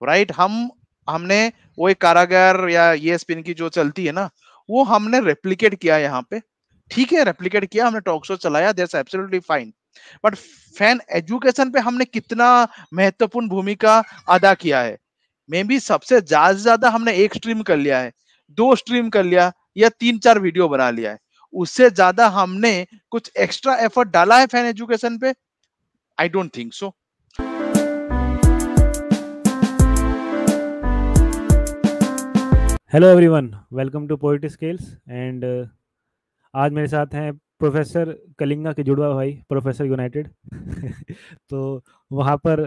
Right. हमने वो एक कारागार या ये स्पिन की जो चलती है ना, वो हमने रेप्लिकेट किया यहाँ पे। ठीक है, रेप्लिकेट किया, हमने टॉक शो चलाया, that's absolutely fine. But fan education पे हमने कितना महत्वपूर्ण भूमिका अदा किया है? मे बी सबसे ज्यादा हमने एक स्ट्रीम कर लिया है, 2 स्ट्रीम कर लिया, या 3-4 वीडियो बना लिया है। उससे ज्यादा हमने कुछ एक्स्ट्रा एफर्ट डाला है फैन एजुकेशन पे? I don't think so. Hello everyone, welcome to poetry scales. And आज मेरे साथ हैं प्रोफेसर कलिंगा के जुड़वा भाई, प्रोफेसर यूनाइटेड। तो वहाँ पर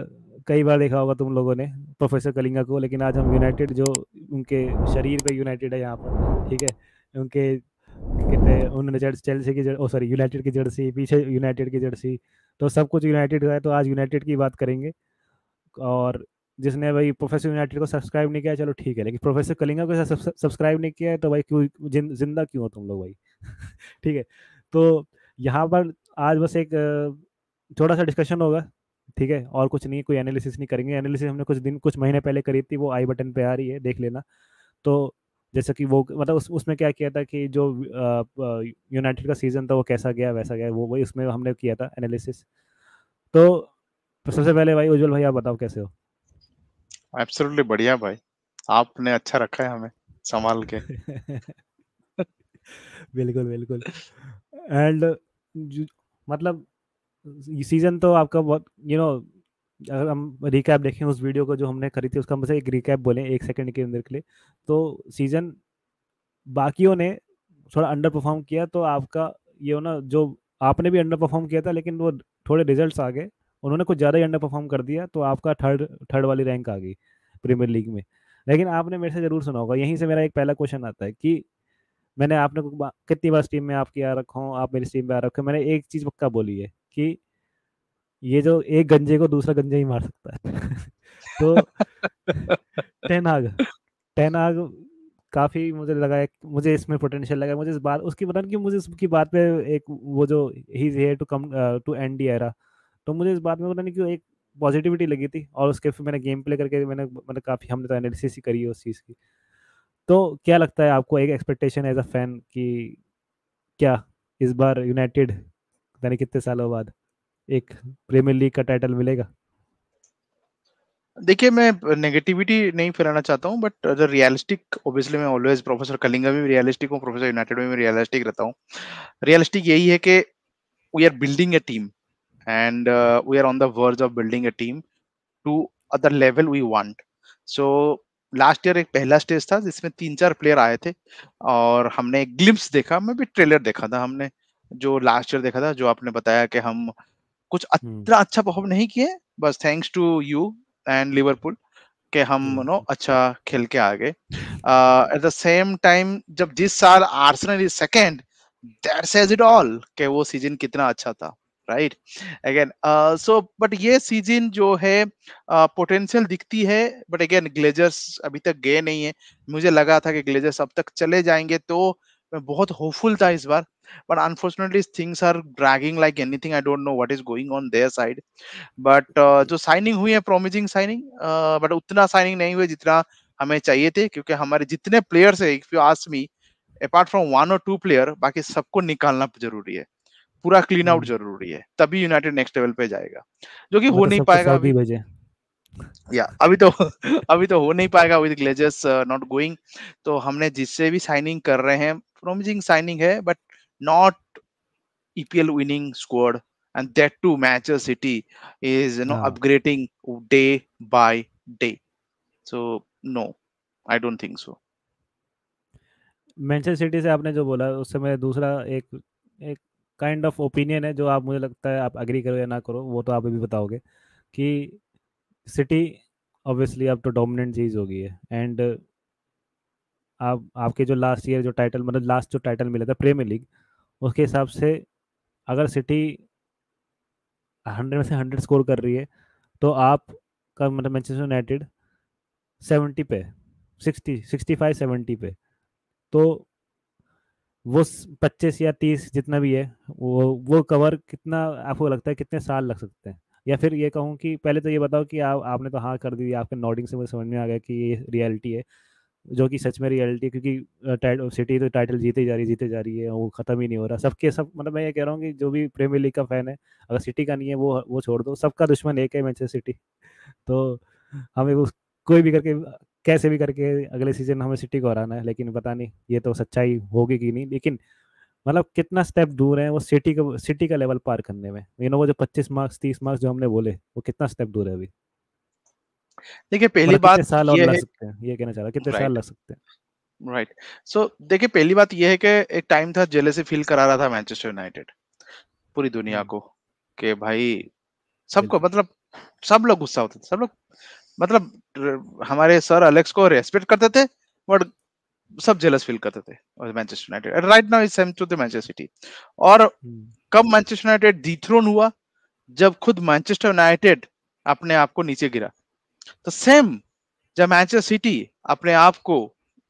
कई बार देखा होगा तुम लोगों ने प्रोफेसर कलिंगा को, लेकिन आज हम यूनाइटेड जो उनके शरीर पे यूनाइटेड है यहाँ पर, ठीक है, उनके कहते हैं उन्होंने चेल्सी की ओ सॉरी यूनाइटेड की जर्सी, पीछे यूनाइटेड की जर्सी, तो सब कुछ यूनाइटेड का है। तो आज यूनाइटेड की बात करेंगे। और जिसने भाई प्रोफेसर यूनाइटेड को सब्सक्राइब नहीं किया है, चलो ठीक है, लेकिन प्रोफेसर कलिंगा को सब्सक्राइब नहीं किया है तो भाई क्यों जिंदा क्यों हो तुम लोग भाई? ठीक है। तो यहाँ पर आज बस एक थोड़ा सा डिस्कशन होगा, ठीक है, और कुछ नहीं, कोई एनालिसिस नहीं करेंगे। एनालिसिस हमने कुछ महीने पहले करी थी, वो आई बटन पे आ रही है, देख लेना। तो जैसे कि वो मतलब उसमें क्या किया था कि जो यूनाइटेड का सीजन था वो कैसा गया वैसा गया, वो वही उसमें हमने किया था एनालिसिस। तो सबसे पहले भाई उज्जवल भाई, आप बताओ कैसे हो? एब्सोल्युटली बढ़िया भाई, आपने अच्छा रखा है हमें संभाल के। बिल्कुल बिल्कुल। एंड मतलब सीजन तो आपका बहुत अगर हम रिकैप देखें उस वीडियो को जो हमने करी थी, उसका बस एक रिकैप बोले 1 सेकंड के अंदर के लिए, तो सीजन बाकियों ने थोड़ा अंडर परफॉर्म किया, तो आपका ये हो ना, जो आपने भी अंडर परफॉर्म किया था लेकिन वो थोड़े रिजल्ट्स आ गए, उन्होंने कुछ ज़्यादा ही अंडर परफॉर्म कर दिया, तो आपका थर्ड थर्ड वाली रैंक आ गई प्रीमियर लीग में। लेकिन आपने मेरे से ज़रूर सुना होगा, यहीं से मेरा एक पहला क्वेश्चन आता है कि मैंने आपने कितनी बार टीम में आपकी आ रखा हूँ, आप मेरी टीम में आ रखे हो, मैंने एक चीज़ पक्का बोली है कि ये जो एक गंजे को दूसरा गंजा ही मार सकता है। तो टेन हाग टेन हाग काफ़ी मुझे लगा है, मुझे इसमें पोटेंशियल लगा, मुझे इस बात उसकी पता नहीं कि मुझे इसकी बात पे एक वो जो he is here to come to end the era, तो मुझे इस बात में पता नहीं क्यों एक पॉजिटिविटी लगी थी। और उसके फिर मैंने गेम प्ले करके मैंने काफ़ी, हमने तो एनालिसिस ही करी है उस चीज़ की। तो क्या लगता है आपको, एक एक्सपेक्टेशन एज अ फैन कि क्या इस बार यूनाइटेड पता नहीं कितने सालों बाद एक प्रीमियर लीग का टाइटल मिलेगा? देखिए, मैं नेगेटिविटी नहीं फैलाना चाहता हूँ, बट अगर रियलिस्टिक, ऑब्वियसली मैं ऑलवेज प्रोफेसर कलिंगा में भी रियलिस्टिक हूँ, प्रोफेसर यूनाइटेड में भी रियलिस्टिक रहता हूँ। रियलिस्टिक यही है कि we are building a team, and we are on the verge of building a team to other level we want. So last year एक पहला स्टेज था जिसमें 3-4 प्लेयर आए थे, और हमने एक ग्लिम्स देखा, मैं भी ट्रेलर देखा था हमने, जो लास्ट ईयर देखा था, जो आपने बताया कि हम कुछ हम्म। इतना अच्छा परफॉर्म नहीं किए, बस thanks to you and Liverpool के हम अच्छा खेल के आ गए। एट द सेम टाइम जब जिस साल Arsenal is second, that says it all कि वो सीजन कितना अच्छा था, राइट। अगेन सो बट ये सीजन जो है पोटेंशियल दिखती है, बट अगेन ग्लेजर्स अभी तक गए नहीं है। मुझे लगा था कि ग्लेजर्स अब तक चले जाएंगे, तो मैं बहुत होपफुल था इस बार, but unfortunately things are dragging like anything. I don't know what is going on their side, but जो साइनिंग हुई है, प्रॉमिसिंग साइनिंग, बट उतना साइनिंग नहीं हुए जितना हमें चाहिए थे, क्योंकि हमारे जितने प्लेयर्स है, if you ask me, apart from 1 और 2 प्लेयर, बाकी सबको निकालना जरूरी है, पूरा क्लीन आउट हम्म। जरूरी है, तभी यूनाइटेड नेक्स्ट लेवल पे जाएगा, जो कि हो मतलब नहीं सबको पाएगा सऊदी अभी। भेजे। या अभी तो अभी तो हो नहीं पाएगा विद ग्लेजर्स नॉट गोइंग। तो हमने जिससे भी साइनिंग कर रहे हैं, प्रॉमिसिंग साइनिंग है, but not EPL winning squad, and that too Manchester City is हाँ, upgrading day by day. So no, I don't think so. Manchester city से आपने जो बोला उससे मेरा दूसरा एक एक काइंड ऑफ ओपिनियन है, जो आप मुझे लगता है आप एग्री करो या ना करो, वो तो आप अभी बताओगे कि सिटी ऑब्वियसली अब तो डोमिनेंट चीज़ हो गई है। एंड आप आपके जो लास्ट ईयर जो टाइटल, मतलब लास्ट जो टाइटल मिला था प्रीमियर लीग, उसके हिसाब से अगर सिटी 100 में से 100 स्कोर कर रही है, तो आप का मतलब मैनचेस्टर यूनाइटेड 70 पे, 65 70 पे, तो वो 25 या 30 जितना भी है, वो कवर कितना आपको लगता है कितने साल लग सकते हैं? या फिर ये कहूँ कि पहले तो ये बताओ कि आपने तो हाँ कर दी, आपके नॉडिंग से मुझे समझ में आ गया कि ये रियलिटी है, जो कि सच में रियलिटी है, क्योंकि सिटी तो टाइटल जीते जा रही जीते जा रही है, वो खत्म ही नहीं हो रहा। सबके सब, मतलब मैं ये कह रहा हूँ कि जो भी प्रीमियर लीग का फैन है, अगर सिटी का नहीं है वो छोड़ दो, सबका दुश्मन एक है, मैनचेस्टर सिटी। तो हमें उस कोई भी करके, कैसे भी करके अगले सीजन हमें सिटी को हराना है, लेकिन पता नहीं ये तो सच्चाई होगी कि नहीं। लेकिन मतलब कितना स्टेप दूर है वो सिटी का लेवल पार करने में, वो जो 25 मार्क्स 30 मार्क्स जो हमने बोले, वो कितना स्टेप दूर है अभी। देखिए पहली मतलब कितने बात साल और ये लग है। सकते हैं, ये कहना चाह रहा कितने साल राइट, लग सकते हैं। राइट। सो देखिए पहली बात ये है कि एक टाइम था जेलेसी फील करा रहा था मैनचेस्टर यूनाइटेड पूरी दुनिया हम्म, को, कि भाई सबको, बिल्कुल। मतलब सब लोग गुस्सा होते थे, सब लोग, मतलब हमारे सर अलेक्स को रेस्पेक्ट करते थे, बट सब जेलस फील करते थे और Manchester United right now is same to the Manchester City. और हम्म, कब मैनचेस्टर यूनाइटेड डिथ्रोन हुआ, जब खुद मैनचेस्टर यूनाइटेड अपने आप को नीचे गिरा। तो सेम, जब मैनचेस्टर सिटी अपने आप को,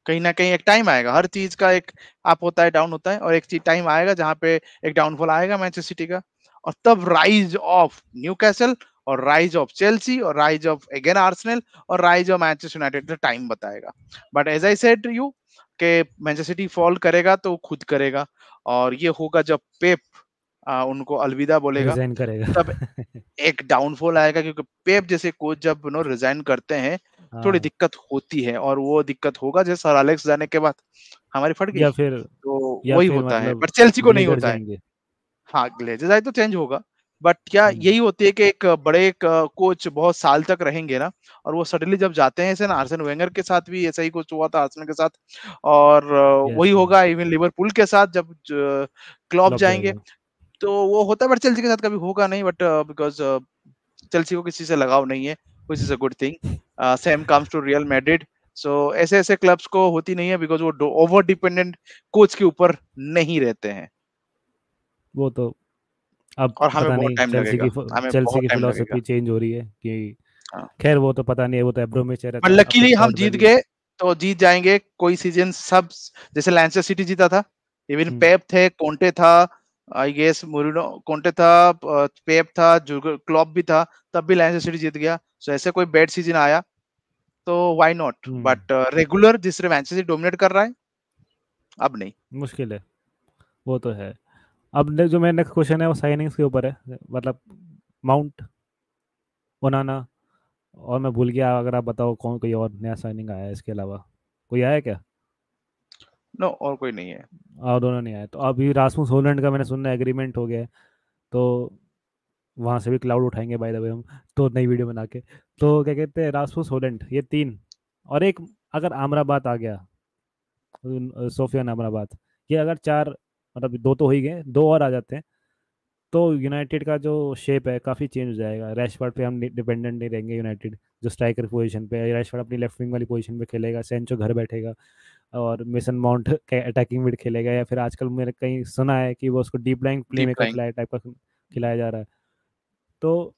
कहीं ना कहीं एक टाइम आएगा, हर चीज का एक अप होता है डाउन होता है, और एक चीज टाइम आएगा जहां पे एक डाउनफॉल आएगा मैनचेस्टर सिटी का, और तब राइज ऑफ न्यूकैसल, और राइज ऑफ चेल्सी, और राइज ऑफ अगेन आर्सेनल, और rise of Manchester United time बताएगा। But as I said to you कि मैनचेस्टर सिटी फॉल करेगा तो खुद करेगा, और ये होगा जब पेप उनको अलविदा बोलेगा, रिजाइन करेगा। तब एक डाउनफॉल आएगा, क्योंकि पेप जैसे कोच जब रिजाइन करते हैं, थोड़ी हाँ, दिक्कत होती है, और वो दिक्कत होगा जैसे सर अलेक्स जाने के बाद हमारी फट गई, या फिर तो या वही फिर होता है, मतलब बट चेल्सी को नहीं ग्लेजर होता है। जाएंगे। हाँ ग्लेजर आए तो चेंज होगा, बट क्या हम्म, यही होती है कि एक बड़े एक कोच बहुत साल तक रहेंगे ना, और वो सडनली जब जाते हैं, ऐसे ना आर्सेन वेंगर के साथ भी ऐसा ही कुछ हुआ था आर्सेनल के साथ, और यस वही यस। होगा इवन लिवरपूल के साथ जब क्लॉप क्लब जाएंगे, जाएगा। तो वो होता है, बट चेल्सी के साथ कभी होगा नहीं, बट बिकॉज चेल्सी को किसी से लगाव नहीं है, which is a good thing. Same comes to Real Madrid. So ऐसे ऐसे क्लब्स को होती नहीं है, बिकॉज वो ओवर डिपेंडेंट कोच के ऊपर नहीं रहते हैं, वो तो अब और हमें पता बहुत नहीं, टाइम लगेगा, हमें चेल्सी बहुत की टाइम लगेगा। फिलोसफी चेंज हो रही है कि, हाँ, खैर वो तो पता नहीं है, वो तो एब्रोमिच पर रहता है, अब तो लकीली हम टॉड जीत बेली। गए, तो जीत जाएंगे कोई सीजन सब, जैसे लैंचेस्टर सिटी जीता था, इवन हम्म, पेप थे, कोंटे था, आई गेस मुरिनो, कोंटे था, पेप था, क्लॉप भी था, तब भी लैंचेस्टर सिटी जीत गया। सो ऐसे कोई बैड सीजन आया तो why not, hmm, but regular जिस तरह मैनचेस्टर डोमिनेट कर रहा है, अब नहीं। मुश्किल है, वो तो है। अब जो मेरा नेक्स्ट क्वेश्चन है वो साइनिंग्स के ऊपर है, मतलब माउंट, ओनाना, और मैं भूल गया, अगर आप बताओ कौन कोई और नया साइनिंग आया है इसके अलावा, कोई आया है क्या? नो, और कोई नहीं है। और दोनों नहीं आए, तो अभी रासमुस होलैंड का मैंने सुना एग्रीमेंट हो गया है, तो वहां से भी क्लाउड उठाएंगे बाय द वे हम, तो नई वीडियो बना के। तो क्या कहते हैं, रासमुस होलैंड, ये तीन, और एक अगर आमराबाद आ गया, सोफियान अमराबाद, ये अगर चार, मतलब दो तो हो ही गए, दो और आ जाते हैं, तो यूनाइटेड का जो शेप है काफ़ी चेंज हो जाएगा। रैशफोर्ड पे हम डिपेंडेंट नहीं रहेंगे यूनाइटेड, जो स्ट्राइकर पोजीशन पे है, रैशफोर्ड अपनी लेफ्ट विंग वाली पोजीशन पे खेलेगा, सेंचो घर बैठेगा, और मेसन माउंट अटैकिंग मिड खेलेगा, या फिर आजकल मैंने कहीं सुना है कि वो उसको deep line play deep maker line. खिलाया टाइप का खिलाया जा रहा है। तो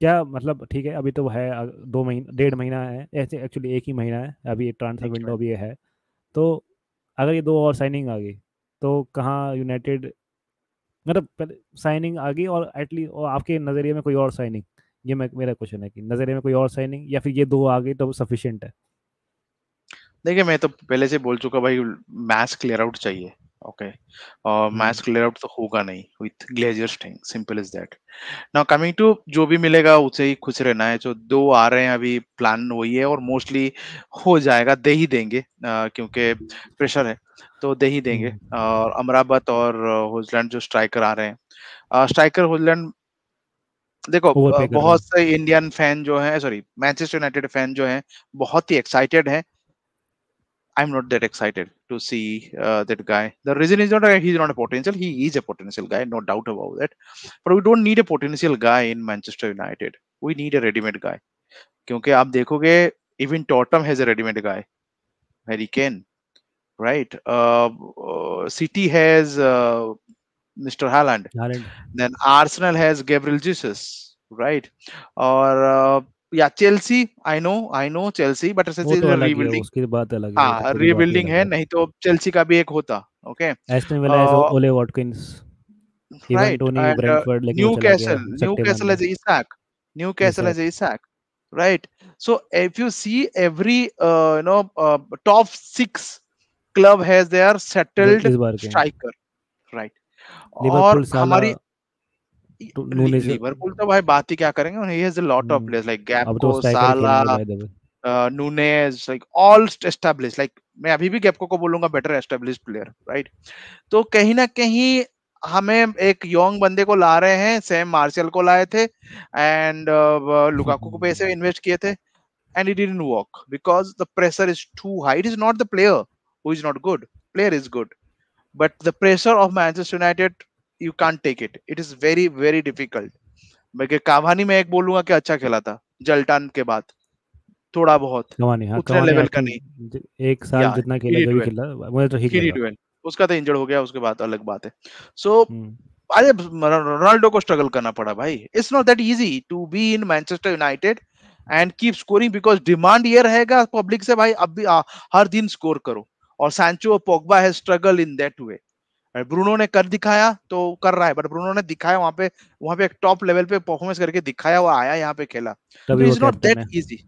क्या मतलब, ठीक है अभी तो है 2 महीना 1.5 महीना है, ऐसे एक्चुअली 1 ही महीना है अभी, ट्रांसफर एक ही विंडो मिनट। भी है। तो अगर ये दो और साइनिंग आ गई, तो कहाँ यूनाइटेड, मतलब पहले साइनिंग आ गई और एटलीस्ट, और आपके नज़रिए में कोई और साइनिंग, ये मेरा क्वेश्चन है कि नज़रिए में कोई और साइनिंग, या फिर ये दो आ गई तो सफिशिएंट है। देखिए मैं तो पहले से बोल चुका भाई, मैच क्लियर आउट चाहिए। ओके, और मैच हम्म, क्लियर आउट तो होगा नहीं with Glazers thing, simple is that. Now coming to, जो भी मिलेगा उसे ही खुश रहना है। जो दो आ रहे हैं अभी प्लान वही है, और मोस्टली हो जाएगा, दे ही देंगे, क्योंकि प्रेशर है, तो दे ही देंगे। हम्म, और अमराबत और होजलैंड जो स्ट्राइकर आ रहे हैं, स्ट्राइकर होजलैंड, देखो ओवर पे कर रहे बहुत हैं। से इंडियन फैन जो हैं, सॉरी मैनचेस्टर यूनाइटेड फैन जो हैं, बहुत ही एक्साइटेड हैं। I'm not that excited to see that guy. The reason is not he's not a potential. He is a potential guy, no doubt about that. But we don't need a potential guy in Manchester United. We need a ready-made guy. क्योंकि आप देखोगे, even Tottenham has a ready-made guy, Harry Kane, right? City has Mr. Haaland. Holland, Then Arsenal has Gabriel Jesus, right? और या Chelsea, I know Chelsea, but वो is तो अलग ही है, rebuilding. उसकी बात अलग है, वो तो हाँ पूरी बात ही रीबिल्डिंग अलग है, है। नहीं तो चेल्सी का भी एक होता। Okay, Aston Villa has Ollie Watkins, even right. Toney and Brentford, लेकिन वो न्यू चला गया कैसल, न्यू सट्टे कैसल मारने। As Isak, Newcastle has Isak. Isak, right? So if you see every top 6 club has their settled इस बार के striker, right? और Liverpool साला हमारी नूनेज। लिवरपूल तो भाई बात ही क्या करेंगे, he has a lot of players like अब तो Gakpo, स्ट्राइकर ही Salah, खेलेंगे by the way. Nunez, like all established, like मैं अभी भी Gakpo को बोलूंगा better established player, right? तो कहीं ना कहीं हमें एक यंग बंदे को ला रहे हैं, सैम मार्शल को लाए थे एंड लुकाकू को पैसे इन्वेस्ट किए थे and it didn't work because the pressure is too high. It is not the player who is not good. Player is good, but the pressure of Manchester United, you can't take it. It is very very difficult. मैं कावानी में एक बोलूंगा कि अच्छा खेला था Zoltan के बाद, थोड़ा बहुत, कवानी, हाँ उतने कवानी आई लेवल का नहीं। थिंक एक साल या जितना ही खेला डिड जो भी वेल, खेला मुझे तो ठीक ही डिड लगा। वेल। उसका तो इंजर्ड हो गया, उसके बाद अलग बात है। सो हम्म, अरे रोनाल्डो को स्ट्रगल करना पड़ा भाई। It's not that easy to be in Manchester United and keep scoring because demand ये रहेगा पब्लिक से भाई अब भी हर दिन स्कोर करो। और सैंचो और Pogba has struggle in that way. Bruno ने कर दिखाया तो कर रहा है, बट ब्रूनो ने दिखाया वहां पे एक टॉप लेवल पे परफॉर्मेंस करके दिखाया, वो आया यहाँ पे खेला। तो तभी वो इज नॉट कैप्टन दैट है। Easy,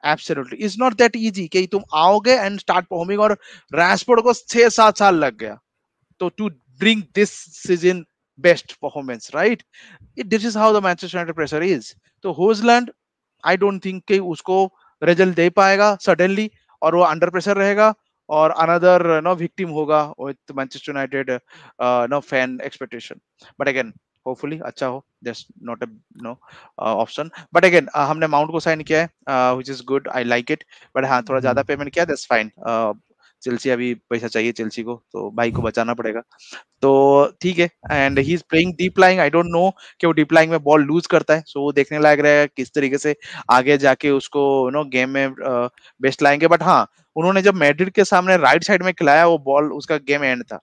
absolutely is not that easy कि तुम आओगे एंड स्टार्ट परफॉर्मिंग। और रैशफोर्ड को 6-7 साल लग गया तो to bring this season best performance, right? This is how the Manchester United pressure is. तो होजलैंड आई डोंट थिंक कि उसको रिजल्ट दे पाएगा सडनली, और वो अंडर प्रेशर रहेगा और अनदर नो विक्टिम होगा with Manchester United no fan expectation. But again hopefully अच्छा हो, that's not a no option. But again हमने माउंट को साइन किया है which is good, I like it. But हाँ थोड़ा ज्यादा पेमेंट किया, दैट्स फाइन। चेल्सी अभी पैसा चाहिए चेल्सी को, तो भाई को बचाना पड़ेगा, तो ठीक है। And he is playing deep lying, I don't know कि वो डीप लाइंग में बॉल लूज करता है, सो वो देखने लायक रहेगा किस तरीके से आगे जाके उसको गेम में बेस्ट लाएंगे। बट हाँ, उन्होंने जब मैड्रिड के सामने राइट साइड में खिलाया वो बॉल, उसका गेम एंड था।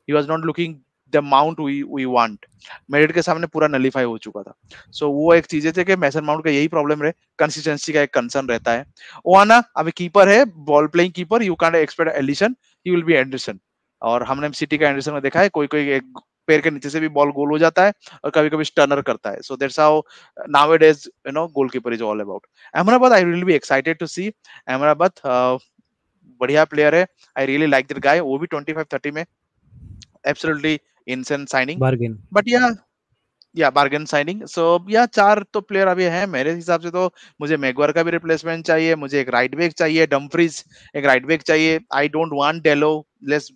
He was not looking the Mount we want. Madrid के सामने पूरा नलीफाई हो चुका था। सो वो एक चीजें थे कि मैसन माउंट का यही प्रॉब्लम रहे, कंसिस्टेंसी का एक कंसर्न रहता है। ओआना अभी कीपर है, ball playing keeper, you can't expect Alisson, he will be Anderson. और हमने सिटी का एंडरसन में देखा है, कोई कोई एक पैर के नीचे से भी बॉल गोल हो जाता है और कभी कभी स्टनर करता है। So that's how nowadays goalkeeper is all about. Ahmedabad I will be excited to see. Ahmedabad बढ़िया प्लेयर है, I really like that guy. वो भी 25-30 में absolutely insane signing. Bargain. But yeah bargain signing. So yeah 4 तो player अभी हैं मेरे हिसाब से। तो मुझे मैगवार का भी रिप्लेसमेंट चाहिए, मुझे एक राइट बैक चाहिए, डम्फ्रीज एक राइट बैक चाहिए। I don't want Delo, let's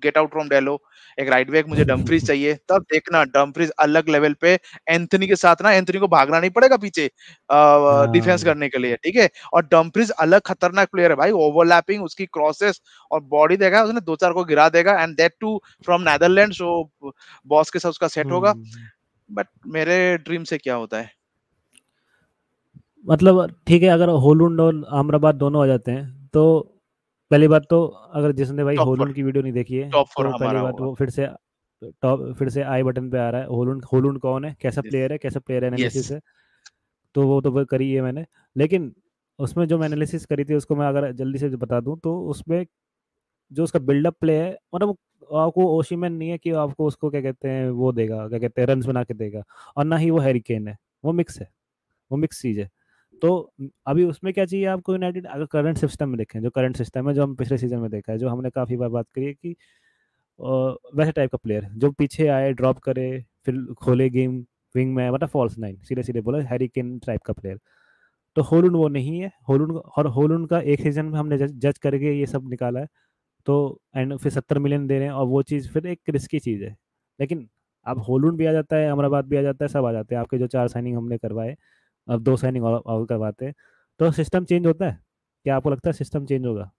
get out from डेलो। एक राइट बैक मुझे डम्फ्रीज चाहिए, तब देखना डम्फ्रीज अलग लेवल पे एंथनी के साथ ना, एंथनी को भागना नहीं पड़ेगा पीछे डिफेंस हाँ करने के लिए, ठीक है। और डम्फ्रीज अलग खतरनाक प्लेयर है भाई, ओवरलैपिंग उसकी क्रॉसेस और बॉडी देखा उसने, 2-4 को गिरा देगा, and that too from Netherland. So boss के साथ उसका सेट होगा। बट मेरे ड्रीम से क्या होता है। मतलब ठीक है, अगर होलुंड और आमराबाद दोनों आ जाते हैं तो पहली बात तो, अगर जिसने भाई टॉप फोर, होलुंड की वीडियो नहीं देखी है टॉप फोर तो पहली हमारा बात होगा। वो फिर से आई बटन पे आ रहा है। होलुंड होलुंड कौन है, कैसा यस, प्लेयर है, कैसा प्लेयर यस। एनालिसिस है, तो वो तो करी है मैंने। लेकिन उसमें जो मैं एनालिसिस करी थी उसको मैं अगर जल्दी से बता दूं तो उसमें जो उसका बिल्डअप प्ले है, मतलब आपको ओशिमन नहीं है कि आपको उसको क्या कहते हैं वो देगा, क्या कहते हैं रन्स बना के देगा, और ना ही वो हैरी केन है। वो मिक्स है, वो मिक्स चीज़ है। तो अभी उसमें क्या चाहिए आपको यूनाइटेड, अगर करंट सिस्टम में देखें, जो करंट सिस्टम है जो हम पिछले सीजन में देखा है, जो हमने काफ़ी बार बात करी है कि वैसे टाइप का प्लेयर जो पीछे आए, ड्रॉप करे, फिर खोले गेम, विंग में, मतलब फॉल्स नाइन, सीधे सीधे बोला, हैरी केन टाइप का प्लेयर। तो होलुंड वो नहीं है। होलुंड, और होलुंड का एक सीजन में हमने जज करके ये सब निकाला है, तो एंड फिर 70 मिलियन दे रहे हैं, और वो चीज़ फिर एक रिस्की चीज़ है। लेकिन अब होलुंड भी आ जाता है, अमराबाद भी आ जाता है, सब आ जाते हैं आपके जो 4 साइनिंग हमने करवाए, अब 2 साइनिंग और करवाते हैं, तो सिस्टम चेंज होता है। क्या आपको लगता है सिस्टम चेंज होगा,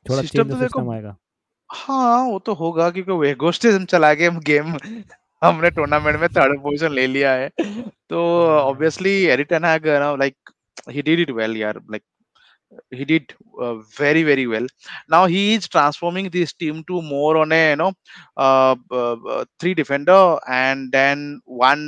थोड़ा सिस्टम चेंज तो देखो, सिस्टम आएगा? हाँ वो तो होगा क्योंकि वेगोस्टिज्म चला के गेम हमने टूर्नामेंट में थर्ड पोजीशन ले लिया है। तो obviously Erik ten Hag like he did it well यार, like he did very very well. Now he is transforming this team to more on a three defender and then one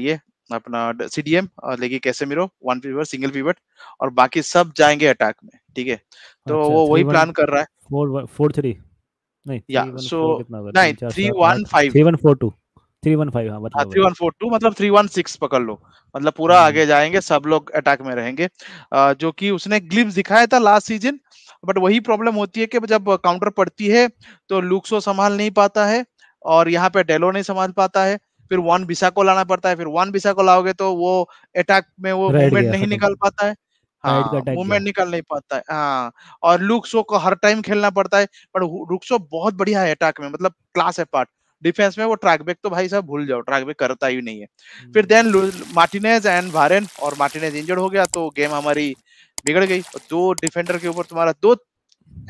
ये अपना CDM, लेके Casemiro one pivot single pivot, और बाकी सब जाएंगे attack में, ठीक है। तो अच्छा, वो थ्री वही वन प्लान कर रहा है। फोर 4-3, नहीं या 3-1-4 सो कितना होगा, नहीं 3-4 थ्री 7 वन 8, फाइव 3-1-4-2। 3-1-5 हाँ हाँ मतलब वही। 3-1-4-2 मतलब 3-1-6 पकड़ लो, मतलब पूरा आगे जाएंगे, सब लोग अटैक में रहेंगे। जो कि उसने ग्लिम्स दिखाया था लास्ट सीजन, बट वही प्रॉब्लम होती है कि जब काउंटर पड़ती है तो लुक्सो संभाल नहीं पाता है, और यहाँ पे डेलो नहीं संभाल पाता है, फिर वन बिसा को लाना पड़ता है, फिर वन बिसा को लाओगे तो वो अटैक में वो राइट मूवमेंट गया नहीं खत्म, निकाल पाता है। राइट का हाँ अटैक मूवमेंट गया। निकाल नहीं पाता है, हाँ। और लुक्सो को हर टाइम खेलना पड़ता है, पर लुक्सो बहुत बढ़िया है अटैक में, मतलब क्लास है पार्ट। डिफेंस में वो ट्रैक बैक तो भाई साहब भूल जाओ, ट्रैक बैक करता ही नहीं है। फिर देन मार्टिनेज एंड वारेन, और मार्टिनेज इंजर्ड हो गया तो गेम हमारी बिगड़ गई। और दो डिफेंडर के ऊपर तुम्हारा दो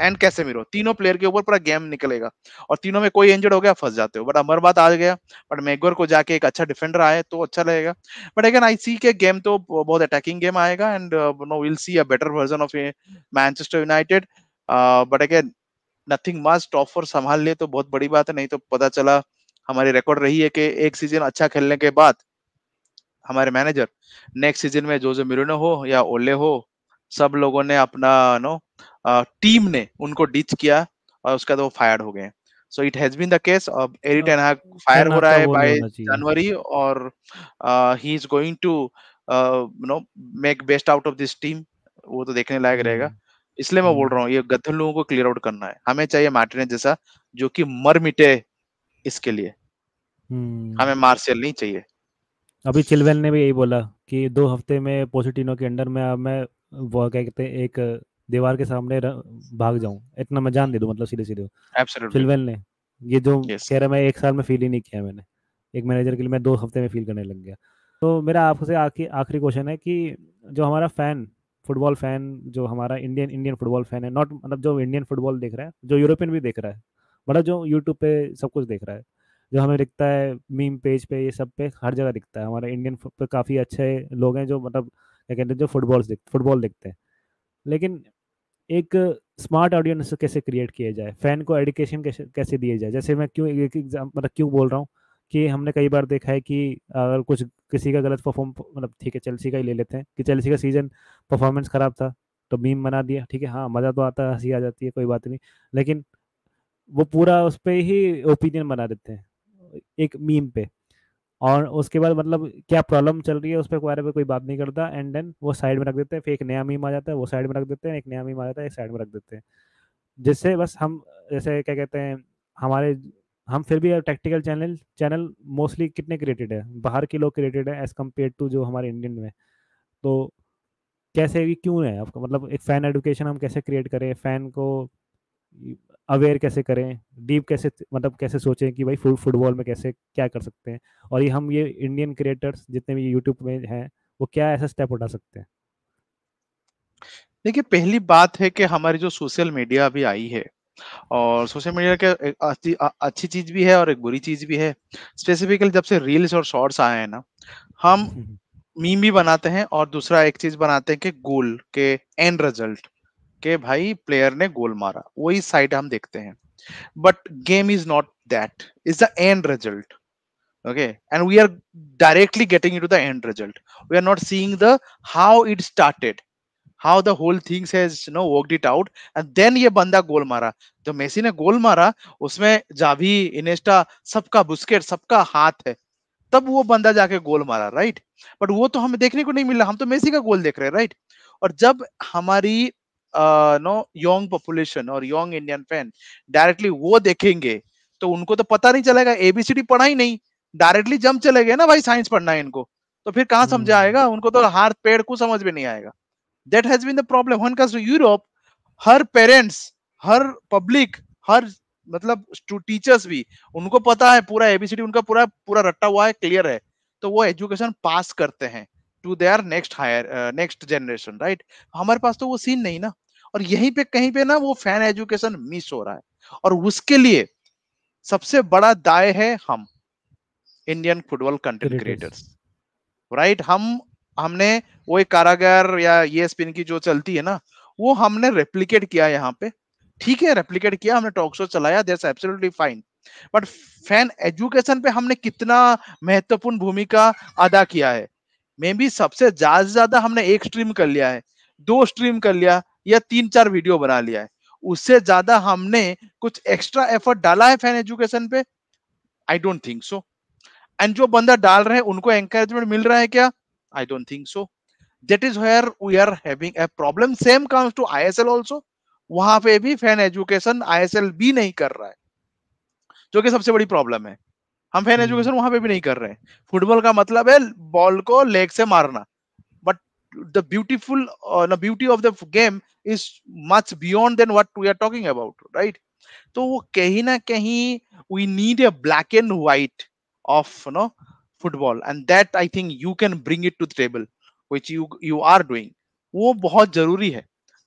एंड कैसेमीरो, तीनों प्लेयर के ऊपर पूरा गेम निकलेगा, और तीनों में कोई इंजर्ड हो गया फंस जाते हो। बट अमरबात आ गया, बट मैगोर को जाके एक अच्छा डिफेंडर आए तो अच्छा लगेगा। बट अगेन आई सी के गेम तो बहुत अटैकिंग गेम आएगा, and no will see a better version of Manchester United. But again nothing much, top four संभाल लिए तो बहुत बड़ी बात है, नहीं तो पता चला हमारी रिकॉर्ड रही है कि एक सीजन अच्छा खेलने के बाद हमारे मैनेजर नेक्स्ट सीजन में जोजे मिरोनो हो या ओले हो, सब लोगों ने अपना नो टीम ने उनको डिच किया, और उसका तो वो फायर हो गए। So it has been the case. अब Erik ten Hag fire ten हो हाग रहा का है वो नहीं बाय होना चाहिए। जनवरी, और he is going to no make best out of this team, वो तो देखने लायक रहेगा। हम्म। इसलिए मैं बोल हम्म। रहा हूँ ये गद्दर लोगों को क्लियर आउट करना है, हमें चाहिए मार्टिनेज जैसा जो कि मर मिटे इसके लिए, हमें मार्शियल नहीं चाहिए। अभी चिलवेल ने भी यही बोला कि 2 हफ्ते में पोchettino के अंडर में अब मैं वो क्या कहते हैं एक दीवार के सामने भाग जाऊं, इतना मैं जान दे दूं, मतलब सीधे सीधे एब्सोल्युटली। चिलवेल ने, ये जो यस। कह रहा मैं 1 साल में फील ही नहीं किया मैंने, एक मैनेजर के लिए मैं 2 हफ्ते में फील करने लग गया। तो मेरा आपसे आखिरी क्वेश्चन है कि जो हमारा फैन, फुटबॉल फैन, जो हमारा इंडियन इंडियन फुटबॉल फैन है, नॉट मतलब जो इंडियन फुटबॉल देख रहा है, जो यूरोपियन भी देख रहा है, मतलब जो यूट्यूब पे सब कुछ देख रहा है, जो हमें दिखता है मीम पेज पे, ये सब पे हर जगह दिखता है, हमारे इंडियन पे काफ़ी अच्छे लोग हैं जो मतलब क्या कहते हैं जो फुटबॉल देखते हैं। लेकिन एक स्मार्ट ऑडियंस कैसे क्रिएट किया जाए, फैन को एजुकेशन कैसे कैसे दिए जाए, जैसे मैं क्यों एक एग्जाम मतलब क्यों बोल रहा हूँ कि हमने कई बार देखा है कि अगर कुछ किसी का गलत परफॉर्म, मतलब ठीक है चेल्सी का ही ले लेते हैं कि चेल्सी का सीजन परफॉर्मेंस खराब था तो मीम बना दिया, ठीक है हाँ मज़ा तो आता है, हंसी आ जाती है, कोई बात नहीं, लेकिन वो पूरा उस पर ही ओपिनियन बना देते हैं एक मीम पे, और उसके बाद मतलब क्या प्रॉब्लम चल रही है उस पर बारे में कोई बात नहीं करता, एंड देन वो साइड में रख देते हैं, फिर एक नया मीम आ जाता है वो साइड में रख देते हैं, एक नया मीम आ जाता है एक साइड में रख देते हैं, जिससे बस हम जैसे क्या कहते हैं हमारे, हम फिर भी टेक्टिकल चैनल चैनल मोस्टली कितने क्रिएटेड है, बाहर के लोग क्रिएटेड है एज कम्पेयर टू जो हमारे इंडियन में। तो कैसे भी क्यों है आपका मतलब एक फ़ैन एडुकेशन हम कैसे क्रिएट करें, फ़ैन को अवेयर कैसे करें, डीप कैसे मतलब कैसे सोचें कि भाई फुटबॉल में कैसे क्या कर सकते हैं, और ये हम ये इंडियन क्रिएटर्स जितने भी यूट्यूब में हैं वो क्या ऐसा स्टेप उठा सकते हैं। देखिए पहली बात है कि हमारी जो सोशल मीडिया अभी आई है, और सोशल मीडिया के एक अच्छी चीज भी है और एक बुरी चीज भी है। स्पेसिफिकली जब से रील्स और शॉर्ट्स आए हैं ना, हम मीम भी बनाते हैं, और दूसरा एक चीज बनाते हैं कि गोल के एंड रिजल्ट, के भाई प्लेयर ने गोल मारा, वही साइड हम देखते हैं। But game is not that, is the end result. Okay, and we are directly getting into the end result. We are not seeing the how it started, how the whole things has worked it out, and then ये बंदा गोल मारा। जो Messi ने गोल मारा उसमें Xavi, इनेस्टा, सबका Busquets, सबका हाथ है, तब वो बंदा जाके गोल मारा, राइट। बट वो तो हमें देखने को नहीं मिला, हम तो मेसी का गोल देख रहे हैं, राइट। और जब हमारी नो यंग पॉपुलेशन और यंग इंडियन फैन डायरेक्टली वो देखेंगे, तो उनको तो पता नहीं चलेगा, एबीसीडी पढ़ा ही नहीं, डायरेक्टली जंप चले गए ना भाई, साइंस पढ़ना है इनको, तो फिर कहाँ समझ हम्म। आएगा उनको, तो हाथ पैर को समझ में नहीं आएगा। That has been the problem when comes to Europe. हर पेरेंट्स, हर पब्लिक, हर मतलब टीचर्स भी, उनको पता है पूरा एबीसीडी, उनका पूरा पूरा रट्टा हुआ है, क्लियर है, तो वो एजुकेशन पास करते हैं to their next higher next generation, right. हमारे पास तो वो सीन नहीं ना, और यहीं पे कहीं पे ना वो फैन एजुकेशन मिस हो रहा है, और उसके लिए सबसे बड़ा दाय है हम Indian football content creators. Creators, right. हमने वो एक कारागार या ये स्पिन की जो चलती है ना, वो हमने रेप्लिकेट किया यहाँ पे, ठीक है, रेप्लिकेट किया, हमने टॉक शो चलाया, that's absolutely fine. But fan education पे हमने कितना महत्वपूर्ण भूमिका अदा किया है? मे बी सबसे ज्यादा से ज्यादा हमने एक स्ट्रीम कर लिया है, दो स्ट्रीम कर लिया, या तीन चार वीडियो बना लिया है, उससे ज्यादा हमने कुछ एक्स्ट्रा एफर्ट डाला है फैन एजुकेशन पे? I don't think so. And जो बंदा डाल रहे हैं उनको एंकरेजमेंट मिल रहा है क्या? I don't think so. That is where we are having a problem. Same comes to ISL also. वहां पे भी फैन एजुकेशन आईएसएल भी नहीं कर रहा है, जो कि सबसे बड़ी प्रॉब्लम है. हम फैन एजुकेशन वहां पे भी नहीं कर रहे हैं. फुटबॉल का मतलब है बॉल को लेग से मारना, but the beautiful the beauty of the game is much beyond than what we are talking about, right? तो वो कहीं ना कहीं we need a black and white of football, and that I think you can bring it to the table, which you are doing. वो बहुत जरूरी है.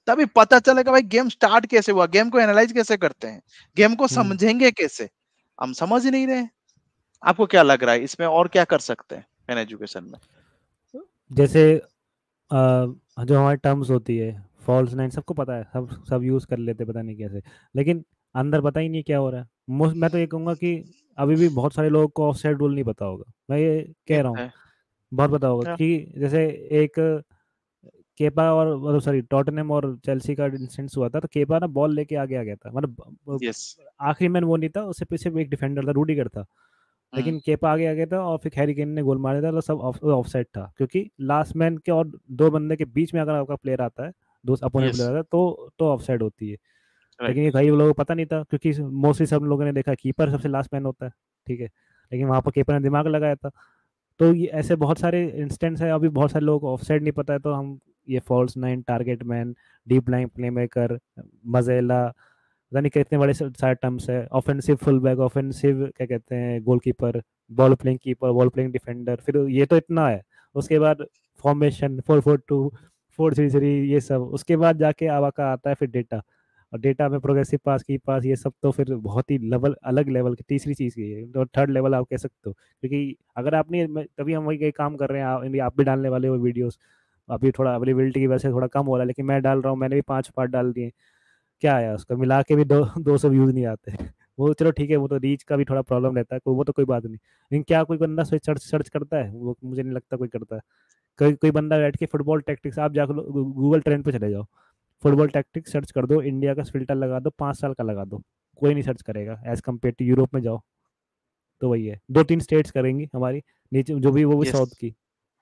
तभी पता चलेगा भाई गेम स्टार्ट कैसे हुआ, गेम को एनालाइज कैसे करते हैं, गेम को समझेंगे कैसे. हम समझ ही नहीं रहे. आपको क्या लग रहा है इसमें और क्या कर सकते हैं फैन एजुकेशन में? जैसे जो हमारी टर्म्स होती है, फॉल्स नाइन, सबको पता है, सब सब यूज़ कर लेते हैं, पता नहीं कैसे, लेकिन अंदर पता ही नहीं क्या हो रहा है. मैं तो ये कहूँगा कि अभी भी बहुत सारे लोगों को ऑफसाइड रूल नहीं पता होगा, मैं ये ये कह रहा तो हूँ. है. बहुत पता होगा Yeah. कि जैसे एक केपा और सॉरी टॉटनहम और चेल्सी का इंसिडेंस हुआ था, तो केपा ना बॉल लेके आगे आ गया था, मतलब Yes. आखिरी मैन वो नहीं था, उससे पीछे एक डिफेंडर था, रूडिगर था, हम्म. लेकिन केपा आगे आ गया था और फिर हैरी केन ने गोल मारा था, तो सब ऑफसाइड था, क्योंकि लास्ट मैन के और दो बंदे के बीच में अगर आपका प्लेयर आता है, दो अपोनेंट प्लेयर Yes. आता है, तो ऑफसाइड होती है. Right. लेकिन ये कई लोगों को पता नहीं था, क्योंकि मोस्टली सब लोगों ने देखा कीपर सबसे लास्ट मैन होता है, ठीक है, लेकिन वहाँ पर कीपर ने दिमाग लगाया था. तो ये ऐसे बहुत सारे इंस्टेंस है, अभी बहुत सारे लोगों को ऑफसाइड नहीं पता है, तो हम ये false nine, target man, deep line play maker, mezzala, पता नहीं कितने बड़े सारे टर्म्स है, ऑफेंसिव फुल बैक, ऑफेंसिव क्या कहते हैं, goalkeeper, ball playing keeper, ball playing defender, फिर ये तो इतना है. उसके बाद फॉर्मेशन 4-4-2, 4-3-3, ये सब, उसके बाद जाके आवा का आता है फिर डेटा, और डेटा में प्रोग्रेसिव पास की पास, ये सब तो फिर बहुत ही लेवल, अलग लेवल की तीसरी चीज़ की है, तो थर्ड लेवल आप कह सकते हो. क्योंकि अगर आपने तभी हम वही काम कर रहे हैं, आप भी डालने वाले हो वीडियोस, अभी थोड़ा अवेलेबिलिटी की वजह से थोड़ा कम हो रहा है, लेकिन मैं डाल रहा हूँ, मैंने भी 5 पार्ट डाल दिए. क्या आया उसका मिला के भी 200 व्यूज नहीं आते. वो चलो ठीक है, वो तो रीच का भी थोड़ा प्रॉब्लम रहता है, वो तो कोई बात नहीं, लेकिन क्या कोई बंदा सर्च सर्च करता है? वो मुझे नहीं लगता कोई करता है. कोई बंदा बैठ के फुटबॉल टैक्टिक्स, आप जाकर गूगल ट्रेंड पे चले जाओ, फुटबॉल टैक्टिक्स सर्च कर दो, इंडिया का फिल्टर लगा दो, 5 साल का लगा दो, कोई नहीं सर्च करेगा. एज कम्पेयर टू यूरोप में जाओ, तो वही है, 2-3 स्टेट्स करेंगी हमारी नीचे, जो भी वो भी साउथ Yes. की,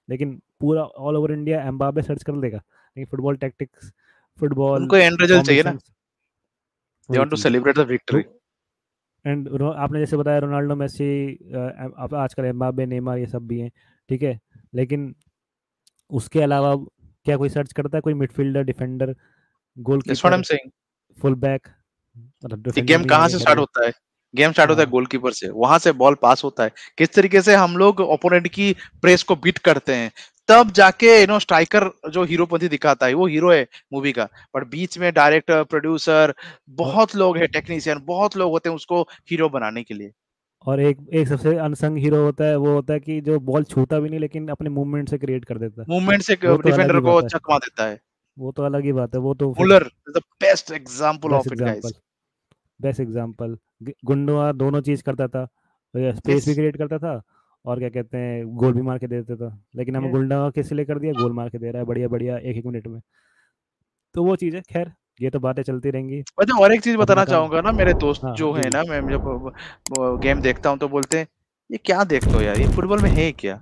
लेकिन पूरा ऑल ओवर इंडिया एम्बाबे सर्च कर देगा, लेकिन फुटबॉल टैक्टिक्स, फुटबॉल उनको एंड रिजल्ट चाहिए ना. फॉर्मेशन, दे वही वांट टू चीज़ है. Celebrate the victory. एंड आपने जैसे बताया रोनाल्डो, मेसी, अब आजकल एम्बापे, नेमार, ये सब भी हैं, ठीक है, लेकिन उसके अलावा क्या कोई सर्च करता है? कोई midfielder, defender, that's what I am goalkeeper, saying. Full back, मतलब ये डिफेंडर गेम नहीं कहाँ आएंगे से खैर स्टार्ट वो. होता है? गेम स्टार्ट होता है हाँ. गोलकीपर से, वहां से बॉल पास होता है. किस तरीके से हम लोग ओपोनेंट की प्रेस को बीट करते हैं, तब जाके स्ट्राइकर जो हीरोपंती दिखाता है वो हीरो है मूवी का. बट बीच में डायरेक्टर, प्रोड्यूसर, और बहुत लोग हैं, टेक्नीशियन बहुत लोग होते हैं उसको हीरो बनाने के लिए. और एक एक सबसे अनसंग हीरो होता है, वो होता है कि जो बॉल छूता भी नहीं, लेकिन अपने मूवमेंट से क्रिएट कर देता है. मूवमेंट से वो तो अलग डिफेंडर ही को बात है. चकमा देता है. वो तो अलग ही बात है, वो तो फिर Muller is the best example best of it example. Guys. Best example. Gundogan दोनों चीज करता था, स्पेस भी यस. क्रिएट करता था, और क्या कहते हैं, गोल भी मार के दे देता था, लेकिन हमें गुंडोआ किस लिए कर दिया, गोल मार के दे रहा है बढ़िया बढ़िया, एक एक मिनट में. तो वो चीज़ है, खैर, ये तो बातें चलती रहेंगी. अच्छा, और एक चीज अपना बताना काम. चाहूंगा ना, मेरे दोस्त हाँ जो जी है जी. ना, मैं जब गेम देखता हूँ तो बोलते हैं ये क्या देखते हो यार, ये फुटबॉल में है क्या?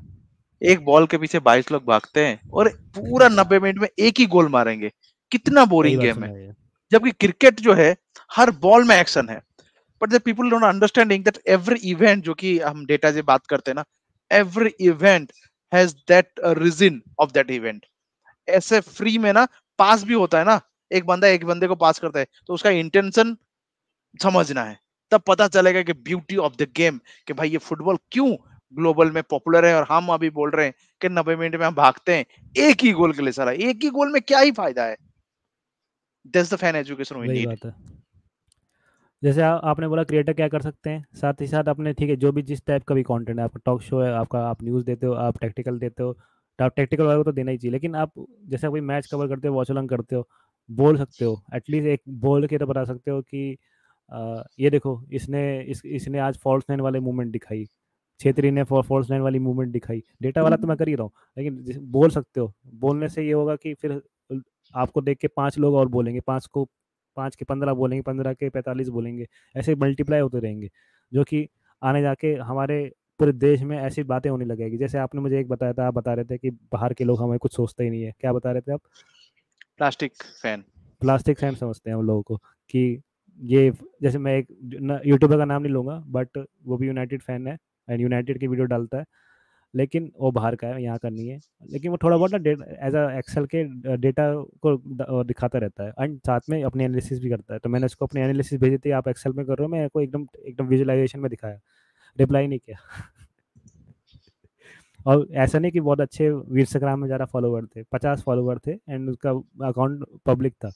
एक बॉल के पीछे 22 लोग भागते हैं और पूरा 90 मिनट में एक ही गोल मारेंगे. कितना कई बोरिंग बार गेम सुना है. है ये. जबकि क्रिकेट जो है, हर बॉल में एक्शन है. But the people don't understanding that every event, जो कि हम डेटा से बात करते हैं ना, every event has that reason of that event. ऐसे फ्री में ना पास भी होता है ना, एक बंदा एक बंदे को पास करता है तो उसका इंटेंशन समझना है. तब पता चलेगा कि ब्यूटी ऑफ द गेम, कि भाई ये फुटबॉल क्यों ग्लोबल में पॉपुलर है. और हम अभी बोल रहे हैं कि 90 मिनट में हम भागते हैं एक ही गोल के लिए. सारा एक ही गोल में क्या ही फायदा है? That's the fan education we वही नीड. बात है. जैसे आपने बोला क्रिएटर क्या कर सकते हैं, साथ ही साथ अपने, ठीक है, जो भी जिस टाइप का भी कंटेंट है, आपका टॉक शो है, आपका आप न्यूज़ देते हो, आप टेक्निकल देते हो, तो आप टेक्निकल वाले को तो देना ही चाहिए, लेकिन आप जैसे कोई मैच कवर करते हो, वॉच अलॉन्ग करते हो, बोल सकते हो, एटलीस्ट एक बोल के तो बता सकते हो कि ये देखो, इसने आज फॉल्स नाइन वाले मूवमेंट दिखाई, छेत्री ने फॉल्स नाइन वाली मूवमेंट दिखाई. डेटा वाला तो मैं कर ही रहा हूँ, लेकिन बोल सकते हो. बोलने से ये होगा कि फिर आपको देख के 5 लोग और बोलेंगे, 5 के 15 बोलेंगे, 15 के 45 बोलेंगे, ऐसे मल्टीप्लाई होते रहेंगे, जो कि आने जाके हमारे पूरे देश में ऐसी बातें होने लगेगी। जैसे आपने मुझे एक बताया था, आप बता रहे थे कि बाहर के लोग हमें कुछ सोचते ही नहीं है, क्या बता रहे थे आप? Plastic fan. प्लास्टिक सैंड समझते हैं उन लोगों को कि ये, जैसे मैं एक यूट्यूबर का नाम नहीं लूंगा, बट वो भी यूनाइटेड फैन है एंड यूनाइटेड की वीडियो डालता है, लेकिन वो बाहर का है, यहाँ का नहीं है। लेकिन वो थोड़ा बहुत ना एज अ एक्सेल के डेटा को दिखाता रहता है एंड साथ में अपनी एनालिसिस भी करता है। तो मैंने उसको अपनी एनालिसिस भेजी थी, आप एक्सेल में कर रहे हो, मैं को एकदम एकदम विजुअलाइजेशन में दिखाया, रिप्लाई नहीं किया। और ऐसा नहीं कि बहुत अच्छे, इंस्टाग्राम में ज़्यादा फॉलोवर थे, 50 फॉलोवर थे एंड उसका अकाउंट पब्लिक था।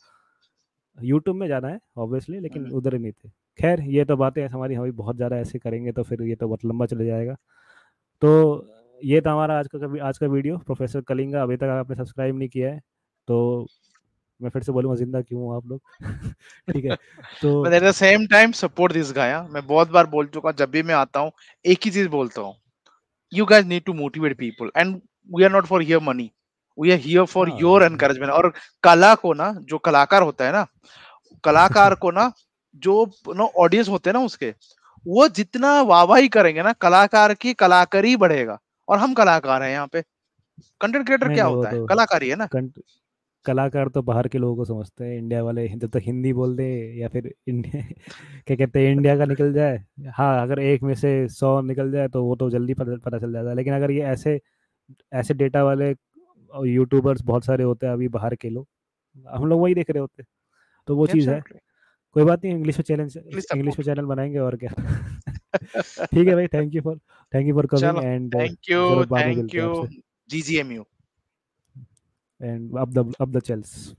यूट्यूब में ज़्यादा है ऑब्वियसली, लेकिन उधर ही नहीं थे। खैर ये तो बातें हमारी हमारी बहुत ज़्यादा ऐसे करेंगे तो फिर ये तो बहुत लंबा चले जाएगा। तो ये था हमारा आज का वीडियो, प्रोफेसर कलिंगा। अभी तक आपने सब्सक्राइब नहीं किया है तो मैं फिर से बोलूँगा, जिंदा क्यों हो आप लोग। ठीक है बट तो at the same time support this guy. मैं बहुत बार बोल चुका हूं, जब भी मैं आता हूँ एक ही चीज बोलता हूँ, you guys need to motivate people and we are not for your money, we are here for हाँ your बिल्कुल। encouragement। और कला को ना, जो कलाकार होता है ना, कलाकार को ना, जो नो ऑडियंस होते हैं ना उसके, वो जितना वाहवाही करेंगे ना, कलाकार की कलाकारी बढ़ेगा। और हम कलाकार हैं यहाँ पे। कंटेंट क्रिएटर नहीं क्या नहीं, वो होता है? तो कलाकारी है ना। कलाकार तो बाहर के लोगों को समझते हैं, इंडिया वाले जब तक हिंदी बोल दे या फिर इंडिया क्या कहते हैं, इंडिया का निकल जाए। हाँ, अगर एक में से 100 निकल जाए तो वो तो जल्दी पता चल जाता है। लेकिन अगर ये ऐसे ऐसे डेटा वाले यूट्यूबर्स बहुत सारे होते हैं अभी बाहर के लोग, हम लोग वही देख रहे होते हैं। तो वो चीज़ है। एब्सोल्युटली। कोई बात नहीं, प्लीज इंग्लिश में सपोर्ट। चैनल बनाएंगे और क्या। ठीक है भाई, थैंक यू फॉर कमिंग चलो, एंड थैंक यू। चलो बाद में थैंक मिलते हैं यू। आपसे। GGMU। एंड अब द चेल्स।